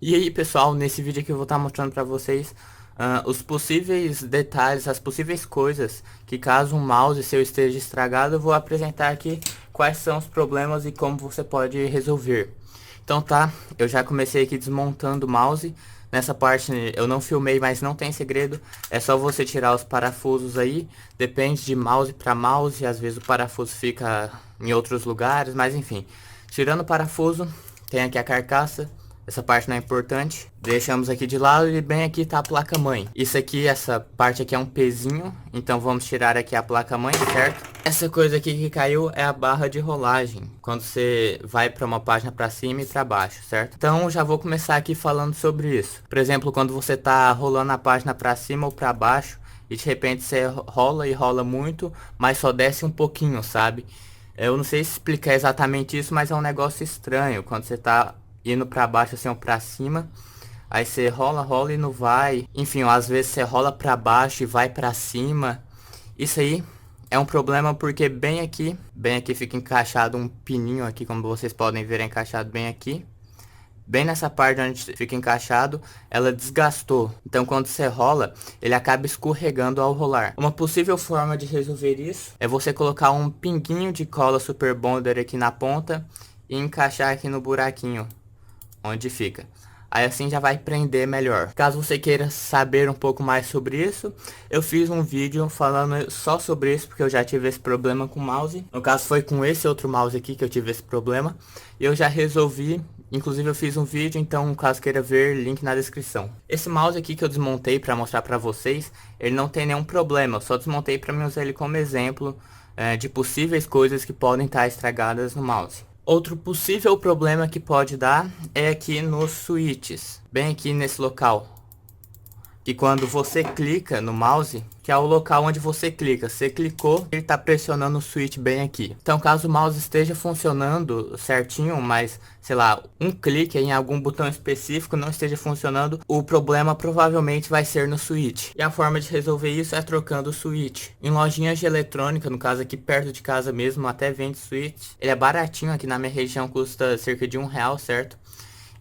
E aí pessoal, nesse vídeo aqui eu vou estar mostrando para vocês os possíveis detalhes, as possíveis coisas que caso um mouse seu esteja estragado, eu vou apresentar aqui quais são os problemas e como você pode resolver. Então tá, eu já comecei aqui desmontando o mouse. Nessa parte eu não filmei, mas não tem segredo, é só você tirar os parafusos aí, depende de mouse para mouse, às vezes o parafuso fica em outros lugares, mas enfim. Tirando o parafuso, tem aqui a carcaça. Essa parte não é importante. Deixamos aqui de lado e bem aqui tá a placa-mãe. Isso aqui, essa parte aqui é um pezinho. Então vamos tirar aqui a placa-mãe, certo? Essa coisa aqui que caiu é a barra de rolagem. Quando você vai para uma página para cima e para baixo, certo? Então já vou começar aqui falando sobre isso. Por exemplo, quando você tá rolando a página para cima ou para baixo. E de repente você rola e rola muito, mas só desce um pouquinho, sabe? Eu não sei explicar exatamente isso, mas é um negócio estranho. Quando você tá indo pra baixo assim ou pra cima, aí você rola, rola e não vai. Enfim, às vezes você rola pra baixo e vai pra cima. Isso aí é um problema porque bem aqui fica encaixado um pininho aqui, como vocês podem ver, é encaixado bem aqui. Bem nessa parte onde fica encaixado, ela desgastou. Então quando você rola, ele acaba escorregando ao rolar. Uma possível forma de resolver isso é você colocar um pinguinho de cola Super Bonder aqui na ponta e encaixar aqui no buraquinho onde fica. Aí assim já vai prender melhor. Caso você queira saber um pouco mais sobre isso, eu fiz um vídeo falando só sobre isso, porque eu já tive esse problema com o mouse. No caso foi com esse outro mouse aqui que eu tive esse problema. E eu já resolvi, inclusive eu fiz um vídeo, então caso queira ver, link na descrição. Esse mouse aqui que eu desmontei para mostrar para vocês, ele não tem nenhum problema. Eu só desmontei para mim usar ele como exemplo de possíveis coisas que podem estar estragadas no mouse. Outro possível problema que pode dar é aqui nos switches, bem aqui nesse local. Que quando você clica no mouse, que é o local onde você clica, você clicou, ele está pressionando o switch bem aqui. Então caso o mouse esteja funcionando certinho, mas sei lá, um clique em algum botão específico não esteja funcionando, o problema provavelmente vai ser no switch. E a forma de resolver isso é trocando o switch. Em lojinhas de eletrônica, no caso aqui perto de casa mesmo, até vende switch. Ele é baratinho, aqui na minha região custa cerca de R$ 1, certo?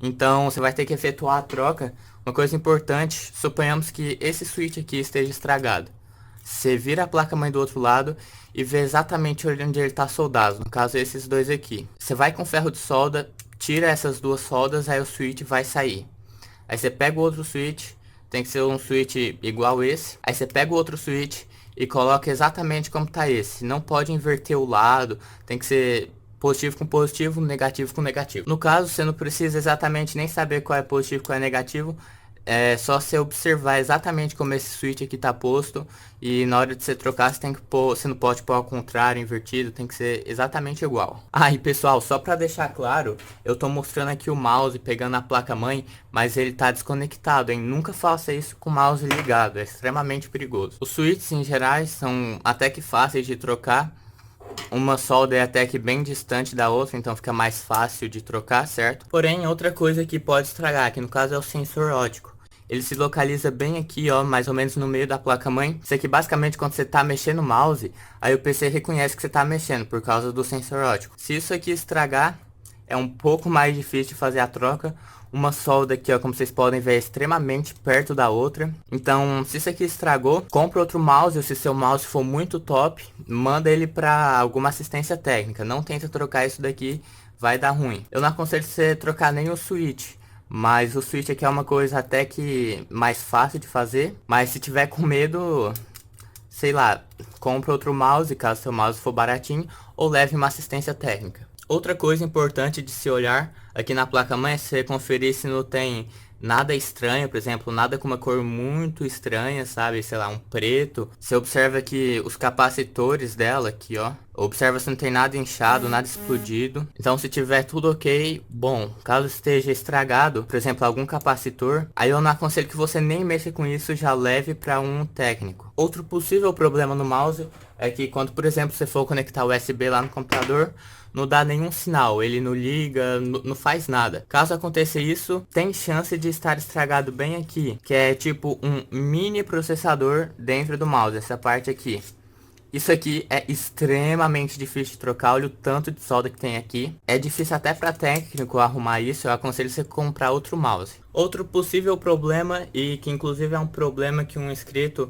Então você vai ter que efetuar a troca. Uma coisa importante, suponhamos que esse switch aqui esteja estragado. Você vira a placa-mãe do outro lado e vê exatamente onde ele está soldado, no caso esses dois aqui. Você vai com ferro de solda, tira essas duas soldas, aí o switch vai sair. Aí você pega o outro switch, tem que ser um switch igual esse. Aí você pega o outro switch e coloca exatamente como está esse. Não pode inverter o lado, tem que ser positivo com positivo, negativo com negativo. No caso, você não precisa exatamente nem saber qual é positivo e qual é negativo. É só você observar exatamente como esse switch aqui tá posto. E na hora de você trocar, você tem que pôr, você não pode pôr ao contrário, invertido, tem que ser exatamente igual. Ah, e pessoal, só para deixar claro, eu tô mostrando aqui o mouse pegando a placa-mãe, mas ele tá desconectado, hein? Nunca faça isso com o mouse ligado, é extremamente perigoso. Os switches em geral são até que fáceis de trocar. Uma solda é até que bem distante da outra, então fica mais fácil de trocar, certo? Porém, outra coisa que pode estragar, que no caso é o sensor óptico. Ele se localiza bem aqui, ó, mais ou menos no meio da placa-mãe. Isso aqui basicamente quando você tá mexendo o mouse, aí o PC reconhece que você tá mexendo por causa do sensor óptico. Se isso aqui estragar, é um pouco mais difícil de fazer a troca. Uma solda aqui, ó, como vocês podem ver, é extremamente perto da outra. Então, se isso aqui estragou, compra outro mouse. Ou se seu mouse for muito top, manda ele para alguma assistência técnica. Não tenta trocar isso daqui, vai dar ruim. Eu não aconselho você trocar nem o switch. Mas o switch aqui é uma coisa até que mais fácil de fazer. Mas se tiver com medo, sei lá, compra outro mouse caso seu mouse for baratinho. Ou leve uma assistência técnica. Outra coisa importante de se olhar aqui na placa-mãe é você conferir se não tem nada estranho, por exemplo, nada com uma cor muito estranha, sabe? Sei lá, um preto. Você observa que os capacitores dela aqui, ó. Observa se não tem nada inchado, nada explodido. Então se tiver tudo ok, bom. Caso esteja estragado, por exemplo, algum capacitor, aí eu não aconselho que você nem mexa com isso, já leve para um técnico. Outro possível problema no mouse é que quando, por exemplo, você for conectar o USB lá no computador, não dá nenhum sinal, ele não liga, não faz nada. Caso aconteça isso, tem chance de estar estragado bem aqui, que é tipo um mini processador dentro do mouse, essa parte aqui. Isso aqui é extremamente difícil de trocar, olha o tanto de solda que tem aqui. É difícil até para técnico arrumar isso, eu aconselho você comprar outro mouse. Outro possível problema, e que inclusive é um problema que um inscrito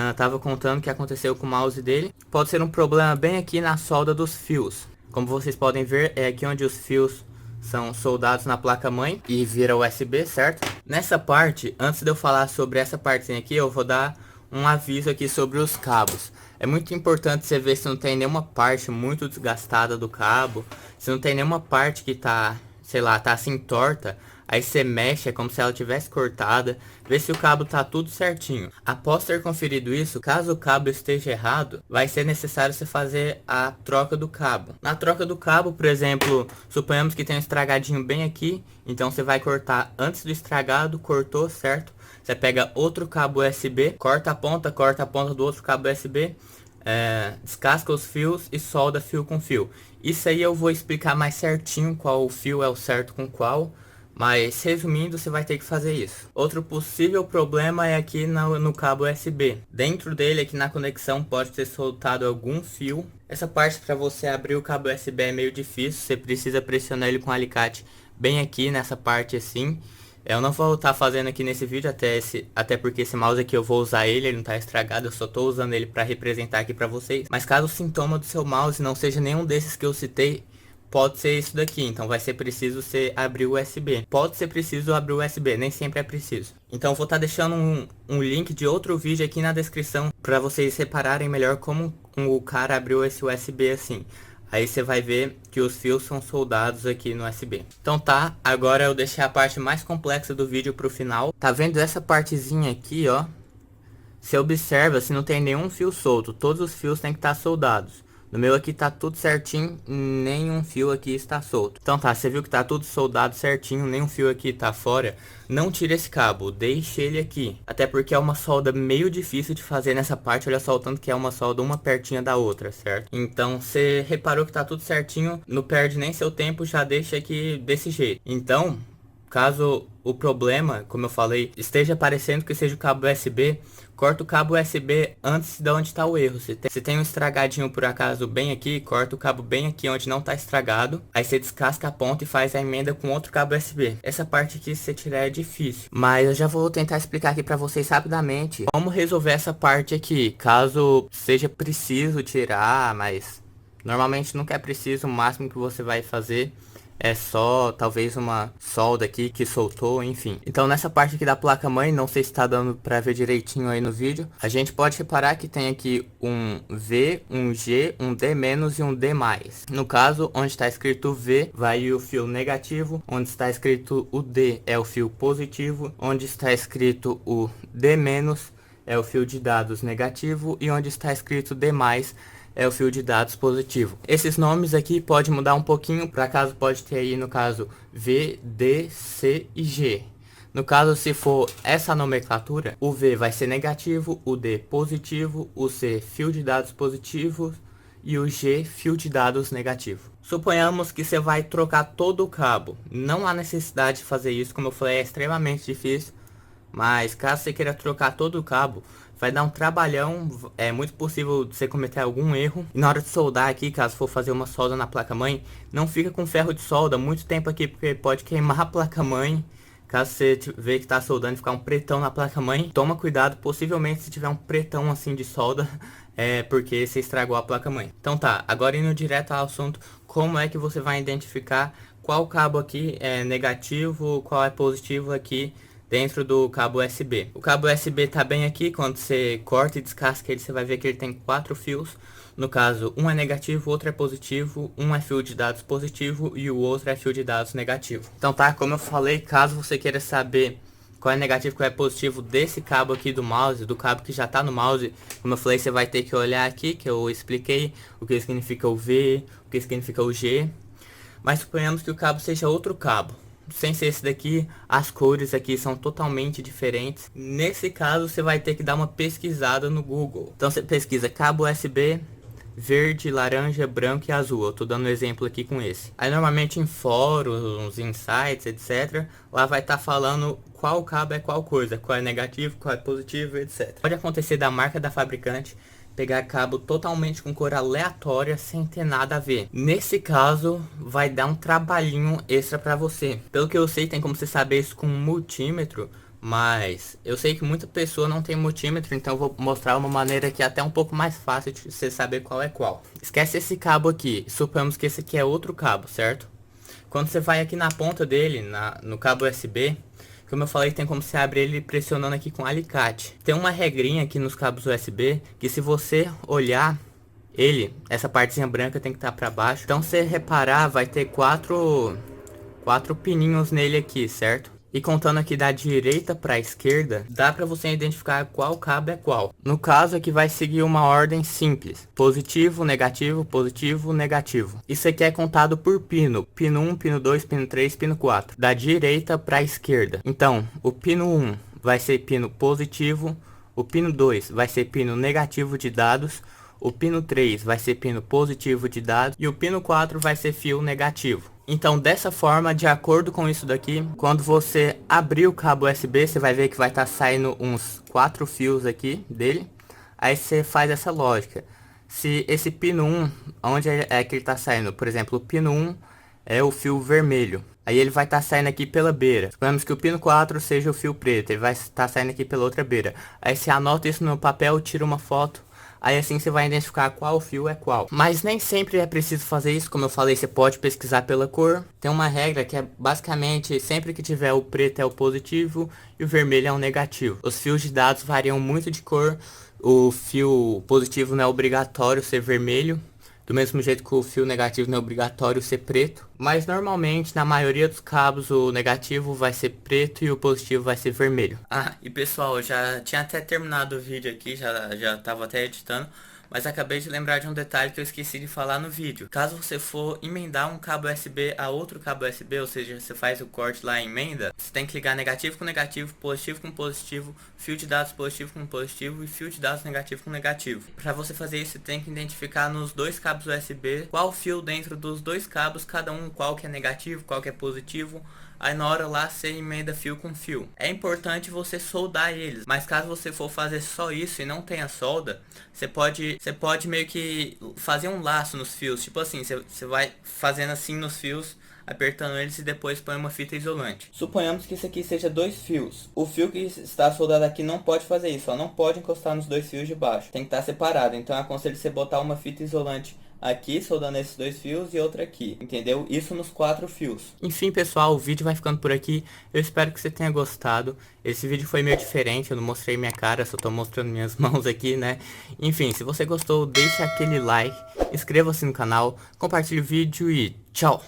estava contando que aconteceu com o mouse dele, pode ser um problema bem aqui na solda dos fios. Como vocês podem ver, é aqui onde os fios são soldados na placa-mãe e vira USB, certo? Nessa parte, antes de eu falar sobre essa partezinha aqui, eu vou dar um aviso aqui sobre os cabos. É muito importante você ver se não tem nenhuma parte muito desgastada do cabo, se não tem nenhuma parte que tá, sei lá, tá assim torta. Aí você mexe, é como se ela tivesse cortada, vê se o cabo tá tudo certinho. Após ter conferido isso, caso o cabo esteja errado, vai ser necessário você fazer a troca do cabo. Na troca do cabo, por exemplo, suponhamos que tem um estragadinho bem aqui, então você vai cortar antes do estragado, cortou, certo? Você pega outro cabo USB, corta a ponta do outro cabo USB, descasca os fios e solda fio com fio. Isso aí eu vou explicar mais certinho qual fio é o certo com qual. Mas resumindo, você vai ter que fazer isso. Outro possível problema é aqui no cabo USB. Dentro dele, aqui na conexão, pode ter soltado algum fio. Essa parte para você abrir o cabo USB é meio difícil. Você precisa pressionar ele com um alicate bem aqui nessa parte assim. Eu não vou estar fazendo aqui nesse vídeo, até porque esse mouse aqui eu vou usar ele não está estragado, eu só estou usando ele para representar aqui para vocês. Mas caso o sintoma do seu mouse não seja nenhum desses que eu citei, pode ser isso daqui, então vai ser preciso você abrir o USB. Pode ser preciso abrir o USB, nem sempre é preciso. Então vou estar deixando um link de outro vídeo aqui na descrição para vocês repararem melhor como o cara abriu esse USB assim. Aí você vai ver que os fios são soldados aqui no USB. Então tá, agora eu deixei a parte mais complexa do vídeo pro final. Tá vendo essa partezinha aqui, ó? Você observa se não tem nenhum fio solto, todos os fios têm que estar soldados. No meu aqui tá tudo certinho, nenhum fio aqui está solto. Então tá, você viu que tá tudo soldado certinho, nenhum fio aqui tá fora. Não tire esse cabo, deixe ele aqui. Até porque é uma solda meio difícil de fazer nessa parte, olha só o tanto que é uma solda uma pertinha da outra, certo? Então você reparou que tá tudo certinho, não perde nem seu tempo, já deixa aqui desse jeito. Então, caso o problema, como eu falei, esteja parecendo que seja o cabo USB, corta o cabo USB antes de onde está o erro. Se tem um estragadinho por acaso bem aqui, corta o cabo bem aqui onde não está estragado. Aí você descasca a ponta e faz a emenda com outro cabo USB. Essa parte aqui, se você tirar, é difícil. Mas eu já vou tentar explicar aqui para vocês rapidamente como resolver essa parte aqui. Caso seja preciso tirar, mas normalmente nunca é preciso. O máximo que você vai fazer é só talvez uma solda aqui que soltou, enfim. Então nessa parte aqui da placa mãe, não sei se está dando para ver direitinho aí no vídeo, a gente pode reparar que tem aqui um V, um G, um D- e um D+. No caso, onde está escrito V, vai o fio negativo, onde está escrito o D é o fio positivo, onde está escrito o D- é o fio de dados negativo e onde está escrito D+, é o fio de dados positivo. Esses nomes aqui pode mudar um pouquinho, para caso pode ter aí no caso V, D, C e G. No caso, se for essa nomenclatura, o V vai ser negativo, o D positivo, o C fio de dados positivo e o G fio de dados negativo. Suponhamos que você vai trocar todo o cabo. Não há necessidade de fazer isso, como eu falei, é extremamente difícil. Mas caso você queira trocar todo o cabo, vai dar um trabalhão, é muito possível você cometer algum erro. E na hora de soldar aqui, caso for fazer uma solda na placa-mãe, não fica com ferro de solda muito tempo aqui, porque pode queimar a placa-mãe. Caso você vê que está soldando e ficar um pretão na placa-mãe, toma cuidado, possivelmente se tiver um pretão assim de solda, é porque você estragou a placa-mãe. Então tá, agora indo direto ao assunto, como é que você vai identificar qual cabo aqui é negativo, qual é positivo aqui dentro do cabo USB. O cabo USB tá bem aqui, quando você corta e descasca ele, você vai ver que ele tem 4 fios. No caso, um é negativo, outro é positivo, um é fio de dados positivo e o outro é fio de dados negativo. Então tá, como eu falei, caso você queira saber qual é negativo e qual é positivo desse cabo aqui do mouse, do cabo que já tá no mouse, como eu falei, você vai ter que olhar aqui, que eu expliquei o que significa o V, o que significa o G. Mas suponhamos que o cabo seja outro cabo. Sem ser esse daqui, as cores aqui são totalmente diferentes. Nesse caso, você vai ter que dar uma pesquisada no Google. Então você pesquisa cabo USB verde, laranja, branco e azul. Eu tô dando um exemplo aqui com esse. Aí normalmente em fóruns, em sites, etc. Lá vai estar falando qual cabo é qual coisa, qual é negativo, qual é positivo, etc. Pode acontecer da marca da fabricante pegar cabo totalmente com cor aleatória sem ter nada a ver. Nesse caso, vai dar um trabalhinho extra pra você. Pelo que eu sei, tem como você saber isso com um multímetro, mas eu sei que muita pessoa não tem multímetro, então eu vou mostrar uma maneira que é até um pouco mais fácil de você saber qual é qual. Esquece esse cabo aqui, suponhamos que esse aqui é outro cabo, certo? Quando você vai aqui na ponta dele, no cabo USB, como eu falei, tem como você abrir ele pressionando aqui com alicate. Tem uma regrinha aqui nos cabos USB, que se você olhar ele, essa partezinha branca tem que estar para baixo. Então, se você reparar, vai ter quatro pininhos nele aqui, certo? E contando aqui da direita para a esquerda, dá para você identificar qual cabo é qual. No caso aqui vai seguir uma ordem simples: positivo, negativo, positivo, negativo. Isso aqui é contado por pino: pino 1, pino 2, pino 3, pino 4, da direita para a esquerda. Então, o pino 1 vai ser pino positivo, o pino 2 vai ser pino negativo de dados, o pino 3 vai ser pino positivo de dados e o pino 4 vai ser fio negativo. Então, dessa forma, de acordo com isso daqui, quando você abrir o cabo USB, você vai ver que vai estar saindo uns 4 fios aqui dele. Aí você faz essa lógica. Se esse pino 1, onde é que ele está saindo? Por exemplo, o pino 1 é o fio vermelho. Aí ele vai estar saindo aqui pela beira. Suponhamos que o pino 4 seja o fio preto. Ele vai estar saindo aqui pela outra beira. Aí você anota isso no papel, tira uma foto. Aí assim você vai identificar qual fio é qual. Mas nem sempre é preciso fazer isso. Como eu falei, você pode pesquisar pela cor. Tem uma regra que é basicamente sempre que tiver o preto é o positivo e o vermelho é o negativo. Os fios de dados variam muito de cor. O fio positivo não é obrigatório ser vermelho, do mesmo jeito que o fio negativo não é obrigatório ser preto. Mas normalmente, na maioria dos cabos, o negativo vai ser preto e o positivo vai ser vermelho. Ah, e pessoal, eu já tinha até terminado o vídeo aqui, já tava até editando. Mas acabei de lembrar de um detalhe que eu esqueci de falar no vídeo. Caso você for emendar um cabo USB a outro cabo USB, ou seja, você faz o corte lá em emenda, você tem que ligar negativo com negativo, positivo com positivo, fio de dados positivo com positivo e fio de dados negativo com negativo. Para você fazer isso, você tem que identificar nos dois cabos USB qual fio dentro dos dois cabos, cada um qual que é negativo, qual que é positivo. Aí na hora lá você emenda fio com fio. É importante você soldar eles, mas caso você for fazer só isso e não tenha solda, você pode meio que fazer um laço nos fios. Tipo assim, você vai fazendo assim nos fios, apertando eles e depois põe uma fita isolante. Suponhamos que isso aqui seja dois fios. O fio que está soldado aqui não pode fazer isso, ó, não pode encostar nos dois fios de baixo. Tem que estar separado, então eu aconselho você botar uma fita isolante aqui, soldando esses dois fios e outra aqui, entendeu? Isso nos 4 fios. Enfim, pessoal, o vídeo vai ficando por aqui. Eu espero que você tenha gostado. Esse vídeo foi meio diferente, eu não mostrei minha cara, só tô mostrando minhas mãos aqui, né? Enfim, se você gostou, deixa aquele like, inscreva-se no canal, compartilhe o vídeo e tchau!